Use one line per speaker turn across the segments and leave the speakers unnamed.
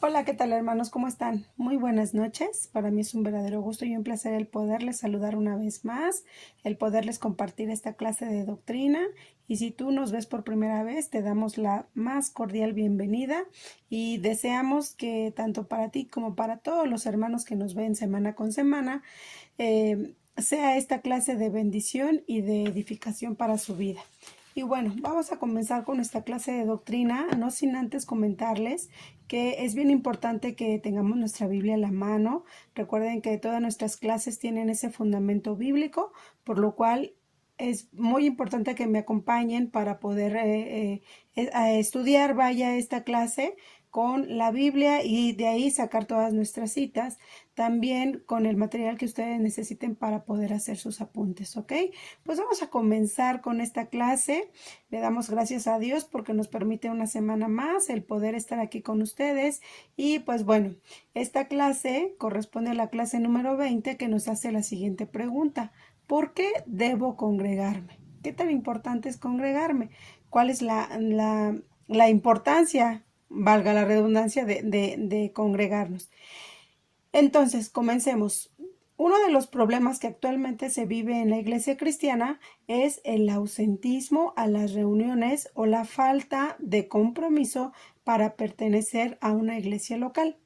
Hola, ¿qué tal hermanos? ¿Cómo están? Muy buenas noches. Para mí es un verdadero gusto y un placer el poderles saludar una vez más, el poderles compartir esta clase de doctrina. Y si tú nos ves por primera vez, te damos la más cordial bienvenida y deseamos que tanto para ti como para todos los hermanos que nos ven semana con semana, sea esta clase de bendición y de edificación para su vida. Y bueno, vamos a comenzar con esta clase de doctrina, no sin antes comentarles que es bien importante que tengamos nuestra Biblia a la mano. Recuerden que todas nuestras clases tienen ese fundamento bíblico, por lo cual es muy importante que me acompañen para poder estudiar, vaya, esta clase con la Biblia y de ahí sacar todas nuestras citas, también con el material que ustedes necesiten para poder hacer sus apuntes, ¿ok? Pues vamos a comenzar con esta clase. Le damos gracias a Dios porque nos permite una semana más el poder estar aquí con ustedes. Y pues bueno, esta clase corresponde a la clase número 20 que nos hace la siguiente pregunta. ¿Por qué debo congregarme? ¿Qué tan importante es congregarme? ¿Cuál es la importancia, valga la redundancia, de congregarnos? Entonces, comencemos. Uno de los problemas que actualmente se vive en la iglesia cristiana es el ausentismo a las reuniones o la falta de compromiso para pertenecer a una iglesia local.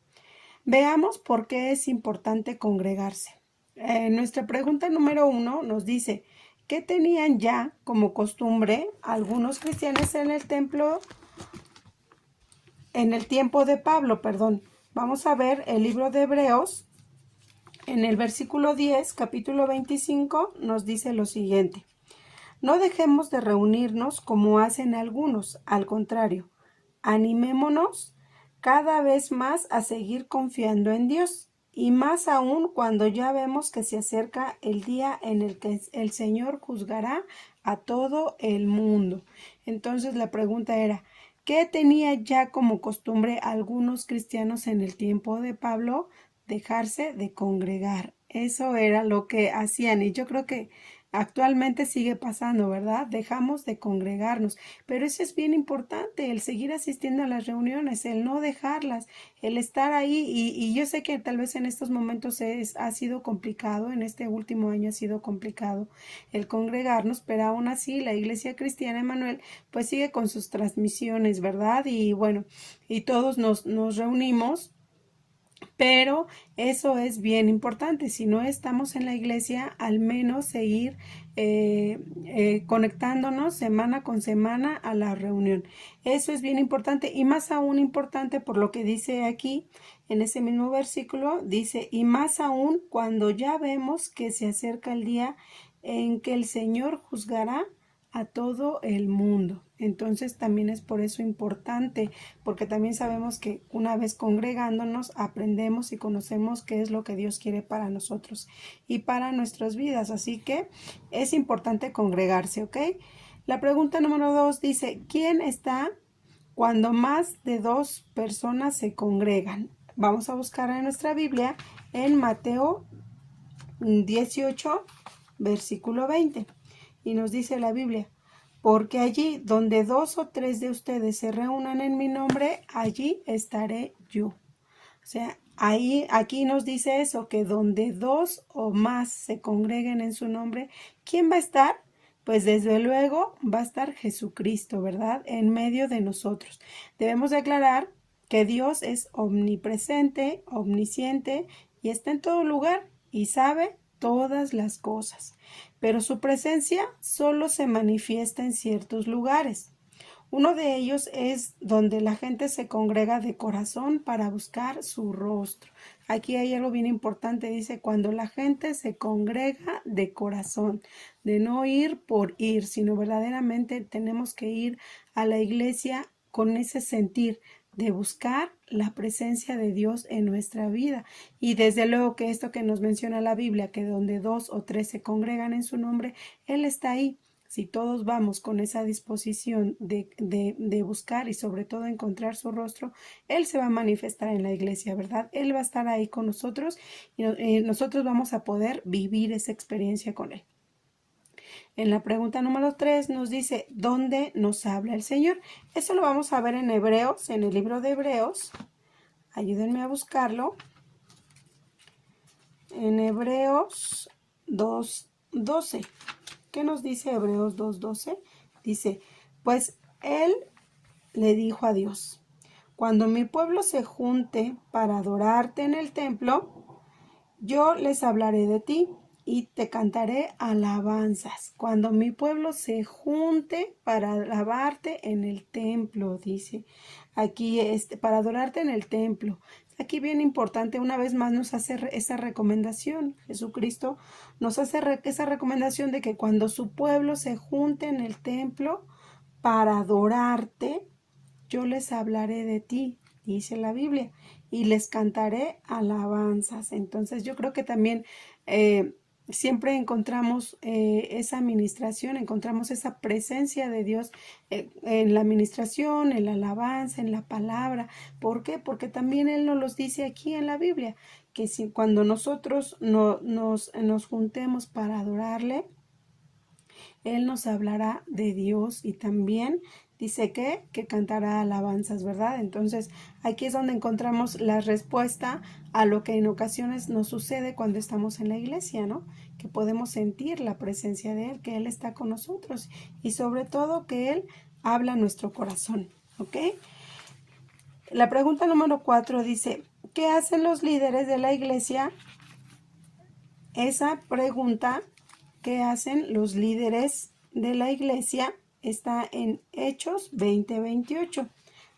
Veamos por qué es importante congregarse. Nuestra pregunta número 1 nos dice, ¿qué tenían ya como costumbre algunos cristianos en el templo, en el tiempo de Pablo, perdón? Vamos a ver el libro de Hebreos. En el versículo 10, capítulo 25, nos dice lo siguiente. No dejemos de reunirnos como hacen algunos, al contrario, animémonos cada vez más a seguir confiando en Dios, y más aún cuando ya vemos que se acerca el día en el que el Señor juzgará a todo el mundo. Entonces la pregunta era, ¿qué tenía ya como costumbre algunos cristianos en el tiempo de Pablo? Dejarse de congregar. Eso era lo que hacían y yo creo que actualmente sigue pasando, ¿verdad? Dejamos de congregarnos, pero eso es bien importante, el seguir asistiendo a las reuniones, el no dejarlas, el estar ahí y yo sé que tal vez en estos momentos ha sido complicado, en este último año ha sido complicado el congregarnos, pero aún así la Iglesia Cristiana Emanuel pues sigue con sus transmisiones, ¿verdad? Y bueno, y todos nos reunimos. Pero eso es bien importante. Si no estamos en la iglesia, al menos seguir conectándonos semana con semana a la reunión. Eso es bien importante y más aún importante por lo que dice aquí en ese mismo versículo. Dice, y más aún cuando ya vemos que se acerca el día en que el Señor juzgará a todo el mundo. Entonces también es por eso importante, porque también sabemos que una vez congregándonos aprendemos y conocemos qué es lo que Dios quiere para nosotros y para nuestras vidas. Así que es importante congregarse, ¿ok? La pregunta número 2 dice, ¿quién está cuando más de 2 personas se congregan? Vamos a buscar en nuestra Biblia en Mateo 18, versículo 20. Y nos dice la Biblia, porque allí donde 2 o 3 de ustedes se reúnan en mi nombre, allí estaré yo. O sea, aquí nos dice eso, que donde 2 o más se congreguen en su nombre, ¿quién va a estar? Pues desde luego va a estar Jesucristo, ¿verdad? En medio de nosotros. Debemos declarar que Dios es omnipresente, omnisciente y está en todo lugar y sabe todas las cosas. Pero su presencia solo se manifiesta en ciertos lugares. Uno de ellos es donde la gente se congrega de corazón para buscar su rostro. Aquí hay algo bien importante, dice, cuando la gente se congrega de corazón, de no ir por ir, sino verdaderamente tenemos que ir a la iglesia con ese sentir de buscar la presencia de Dios en nuestra vida. Y desde luego que esto que nos menciona la Biblia, que donde 2 o 3 se congregan en su nombre, Él está ahí. Si todos vamos con esa disposición de buscar y sobre todo encontrar su rostro, Él se va a manifestar en la iglesia, ¿verdad? Él va a estar ahí con nosotros y nosotros vamos a poder vivir esa experiencia con Él. En la pregunta número 3 nos dice, ¿dónde nos habla el Señor? Eso lo vamos a ver en Hebreos, en el libro de Hebreos. Ayúdenme a buscarlo. En Hebreos 2:12. ¿Qué nos dice Hebreos 2:12? Dice, pues él le dijo a Dios, cuando mi pueblo se junte para adorarte en el templo, yo les hablaré de ti y te cantaré alabanzas. Cuando mi pueblo se junte para alabarte en el templo, dice aquí, para adorarte en el templo. Aquí bien importante, una vez más nos hace esa recomendación. Jesucristo nos hace esa recomendación de que cuando su pueblo se junte en el templo para adorarte, yo les hablaré de ti, dice la Biblia, y les cantaré alabanzas. Entonces yo creo que también siempre encontramos esa administración, encontramos esa presencia de Dios en la administración, en la alabanza, en la palabra. ¿Por qué? Porque también Él nos los dice aquí en la Biblia, que si, cuando nosotros nos juntemos para adorarle, Él nos hablará de Dios y también dice que cantará alabanzas, ¿verdad? Entonces aquí es donde encontramos la respuesta a lo que en ocasiones nos sucede cuando estamos en la iglesia, ¿no? Que podemos sentir la presencia de Él, que Él está con nosotros y sobre todo que Él habla a nuestro corazón, ¿ok? La pregunta número 4 dice, ¿qué hacen los líderes de la iglesia? Esa pregunta, ¿qué hacen los líderes de la iglesia? Está en Hechos 20:28.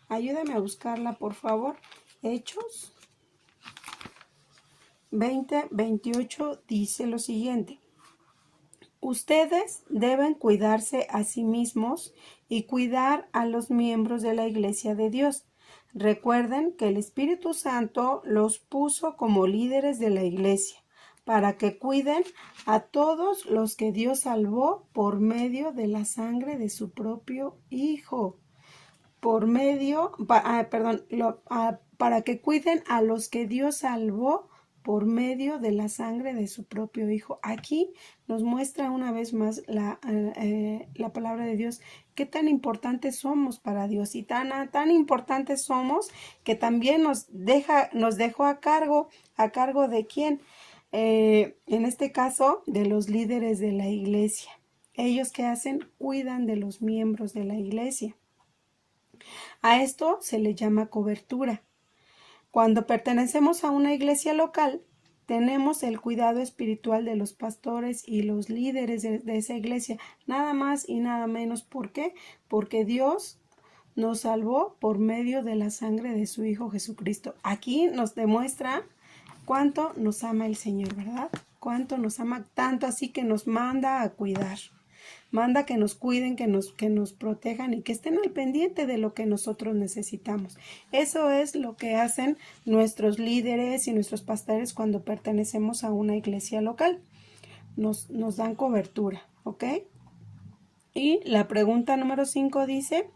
Ayúdame a buscarla, por favor. Hechos 20:28 dice lo siguiente. Ustedes deben cuidarse a sí mismos y cuidar a los miembros de la iglesia de Dios. Recuerden que el Espíritu Santo los puso como líderes de la iglesia para que cuiden a todos los que Dios salvó por medio de la sangre de su propio Hijo. Para que cuiden a los que Dios salvó por medio de la sangre de su propio Hijo. Aquí nos muestra una vez más la palabra de Dios, qué tan importantes somos para Dios y tan importantes somos que también nos dejó a cargo de quién, en este caso de los líderes de la iglesia. Ellos ¿qué hacen? Cuidan de los miembros de la iglesia. A esto se le llama cobertura. Cuando pertenecemos a una iglesia local, tenemos el cuidado espiritual de los pastores y los líderes de esa iglesia, nada más y nada menos. ¿Por qué? Porque Dios nos salvó por medio de la sangre de su Hijo Jesucristo. Aquí nos demuestra cuánto nos ama el Señor, ¿verdad? Cuánto nos ama, tanto así que nos manda a cuidar. Manda que nos cuiden, que nos protejan y que estén al pendiente de lo que nosotros necesitamos. Eso es lo que hacen nuestros líderes y nuestros pastores cuando pertenecemos a una iglesia local. Nos dan cobertura, ¿ok? Y la pregunta número 5 dice,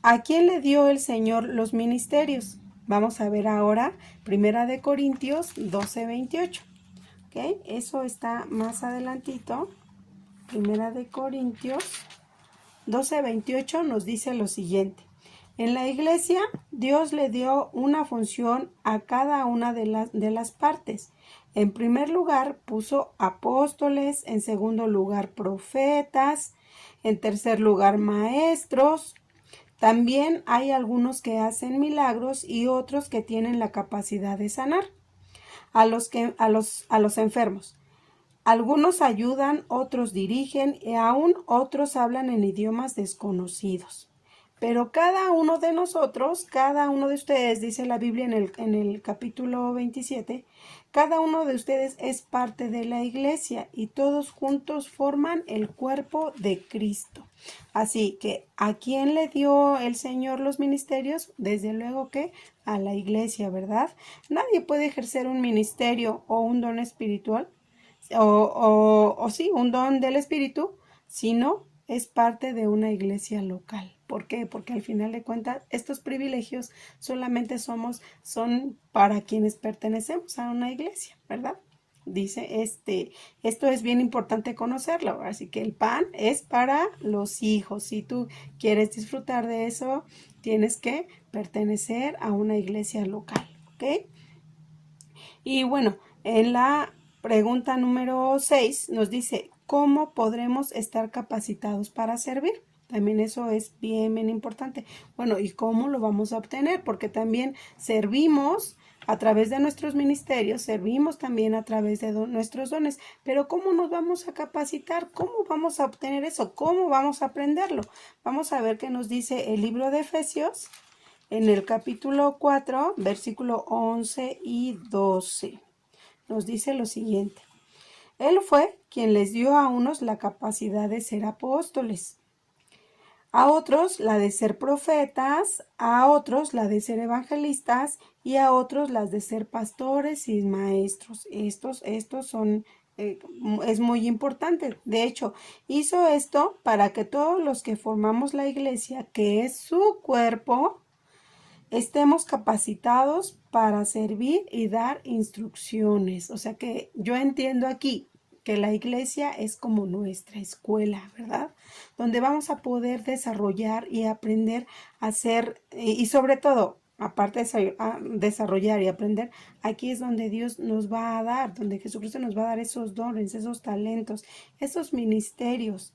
¿a quién le dio el Señor los ministerios? Vamos a ver ahora 1 Corintios 12:28. ¿Ok? Eso está más adelantito. 1 Corintios 12:28 nos dice lo siguiente. En la iglesia, Dios le dio una función a cada una de las partes. En primer lugar, puso apóstoles, en segundo lugar, profetas, en tercer lugar, maestros. También hay algunos que hacen milagros y otros que tienen la capacidad de sanar a los enfermos. Algunos ayudan, otros dirigen y aún otros hablan en idiomas desconocidos. Pero cada uno de nosotros, cada uno de ustedes, dice la Biblia en el capítulo 27, cada uno de ustedes es parte de la iglesia y todos juntos forman el cuerpo de Cristo. Así que, ¿a quién le dio el Señor los ministerios? Desde luego que a la iglesia, ¿verdad? Nadie puede ejercer un ministerio o un don espiritual o sí, un don del Espíritu, si no es parte de una iglesia local. ¿Por qué? Porque al final de cuentas estos privilegios solamente son para quienes pertenecemos a una iglesia, ¿verdad? Dice, esto es bien importante conocerlo, así que el pan es para los hijos. Si tú quieres disfrutar de eso, tienes que pertenecer a una iglesia local, ¿ok? Y bueno, en la pregunta número 6 nos dice, ¿cómo podremos estar capacitados para servir? También eso es bien importante. Bueno, ¿y cómo lo vamos a obtener? Porque también servimos a través de nuestros ministerios, servimos también a través de nuestros dones, pero ¿cómo nos vamos a capacitar? ¿Cómo vamos a obtener eso? ¿Cómo vamos a aprenderlo? Vamos a ver qué nos dice el libro de Efesios en el capítulo 4, versículo 11 y 12. Nos dice lo siguiente. Él fue quien les dio a unos la capacidad de ser apóstoles, a otros la de ser profetas, a otros la de ser evangelistas y a otros las de ser pastores y maestros. Estos son, es muy importante. De hecho, hizo esto para que todos los que formamos la iglesia, que es su cuerpo, estemos capacitados para servir y dar instrucciones. O sea que yo entiendo aquí que la iglesia es como nuestra escuela, ¿verdad? Donde vamos a poder desarrollar y aprender a hacer, y sobre todo, aparte de desarrollar y aprender, aquí es donde Dios nos va a dar, donde Jesucristo nos va a dar esos dones, esos talentos, esos ministerios.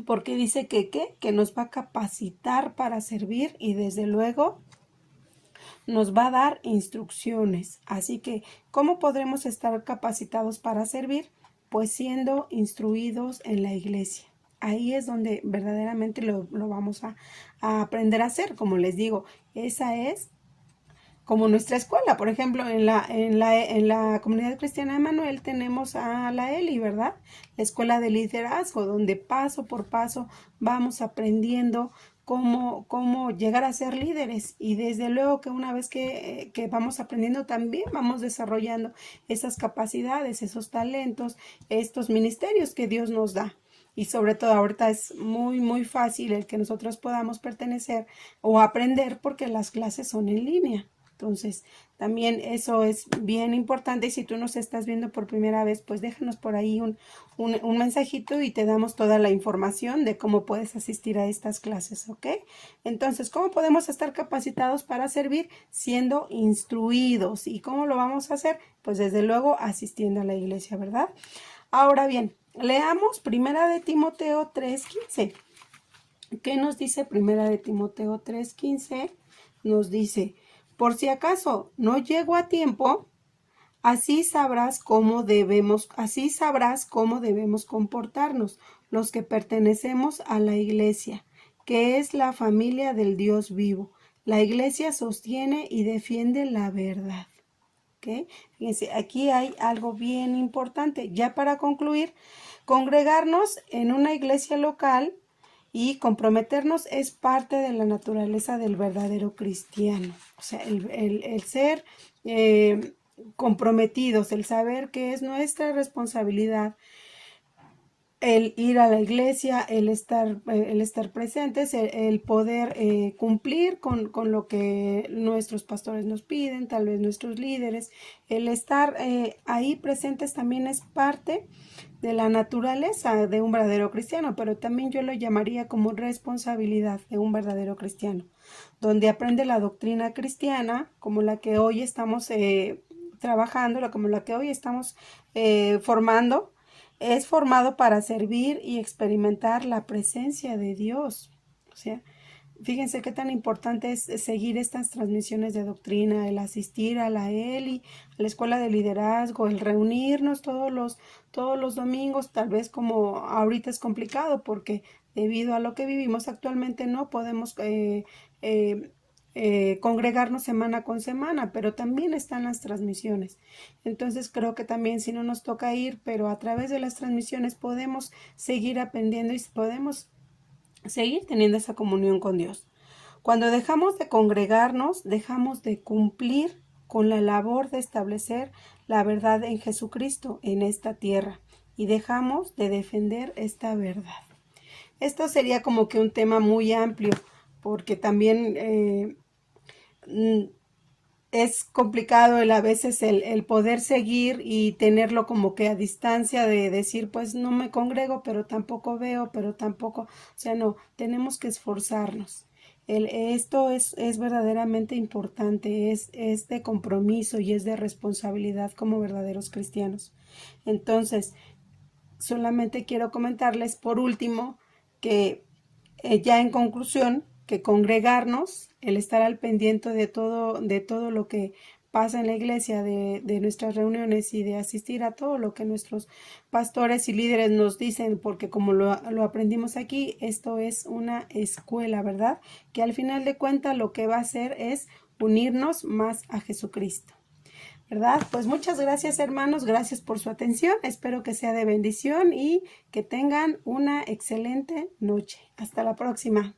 Porque dice que nos va a capacitar para servir y desde luego nos va a dar instrucciones. Así que, ¿cómo podremos estar capacitados para servir? Pues siendo instruidos en la iglesia. Ahí es donde verdaderamente lo vamos a aprender a hacer. Como les digo, esa es como nuestra escuela. Por ejemplo, en la comunidad cristiana de Manuel tenemos a la Eli, ¿verdad? La escuela de liderazgo, donde paso por paso vamos aprendiendo cómo llegar a ser líderes. Y desde luego que una vez que vamos aprendiendo, también vamos desarrollando esas capacidades, esos talentos, estos ministerios que Dios nos da. Y sobre todo ahorita es muy fácil el que nosotros podamos pertenecer o aprender porque las clases son en línea. Entonces, también eso es bien importante y si tú nos estás viendo por primera vez, pues déjanos por ahí un mensajito y te damos toda la información de cómo puedes asistir a estas clases, ¿ok? Entonces, ¿cómo podemos estar capacitados para servir? Siendo instruidos. ¿Y cómo lo vamos a hacer? Pues desde luego asistiendo a la iglesia, ¿verdad? Ahora bien, leamos Primera de Timoteo 3:15. ¿Qué nos dice Primera de Timoteo 3:15? Nos dice, por si acaso no llego a tiempo, así sabrás cómo debemos comportarnos los que pertenecemos a la iglesia, que es la familia del Dios vivo. La iglesia sostiene y defiende la verdad. ¿Okay? Fíjense, aquí hay algo bien importante. Ya para concluir, congregarnos en una iglesia local y comprometernos es parte de la naturaleza del verdadero cristiano. O sea, el ser comprometidos, el saber que es nuestra responsabilidad el ir a la iglesia, el estar presentes, el poder cumplir con lo que nuestros pastores nos piden, tal vez nuestros líderes, el estar ahí presentes también es parte de la naturaleza de un verdadero cristiano, pero también yo lo llamaría como responsabilidad de un verdadero cristiano, donde aprende la doctrina cristiana, como la que hoy estamos trabajando, como la que hoy estamos formando. Es formado para servir y experimentar la presencia de Dios. O sea, fíjense qué tan importante es seguir estas transmisiones de doctrina, el asistir a la ELI, a la escuela de liderazgo, el reunirnos todos los domingos, tal vez como ahorita es complicado porque debido a lo que vivimos actualmente no podemos congregarnos semana con semana, pero también están las transmisiones. Entonces creo que también si no nos toca ir, pero a través de las transmisiones podemos seguir aprendiendo y podemos seguir teniendo esa comunión con Dios. Cuando dejamos de congregarnos, dejamos de cumplir con la labor de establecer la verdad en Jesucristo en esta tierra y dejamos de defender esta verdad. Esto sería como que un tema muy amplio porque también es complicado a veces el poder seguir y tenerlo como que a distancia de decir, pues no me congrego, pero tampoco veo, pero tampoco, o sea, no, tenemos que esforzarnos. Esto es verdaderamente importante, es de compromiso y es de responsabilidad como verdaderos cristianos. Entonces, solamente quiero comentarles por último que ya en conclusión, que congregarnos, el estar al pendiente de todo lo que pasa en la iglesia, de nuestras reuniones y de asistir a todo lo que nuestros pastores y líderes nos dicen, porque como lo aprendimos aquí, esto es una escuela, ¿verdad? Que al final de cuentas lo que va a hacer es unirnos más a Jesucristo. ¿Verdad? Pues muchas gracias, hermanos, gracias por su atención, espero que sea de bendición y que tengan una excelente noche. Hasta la próxima.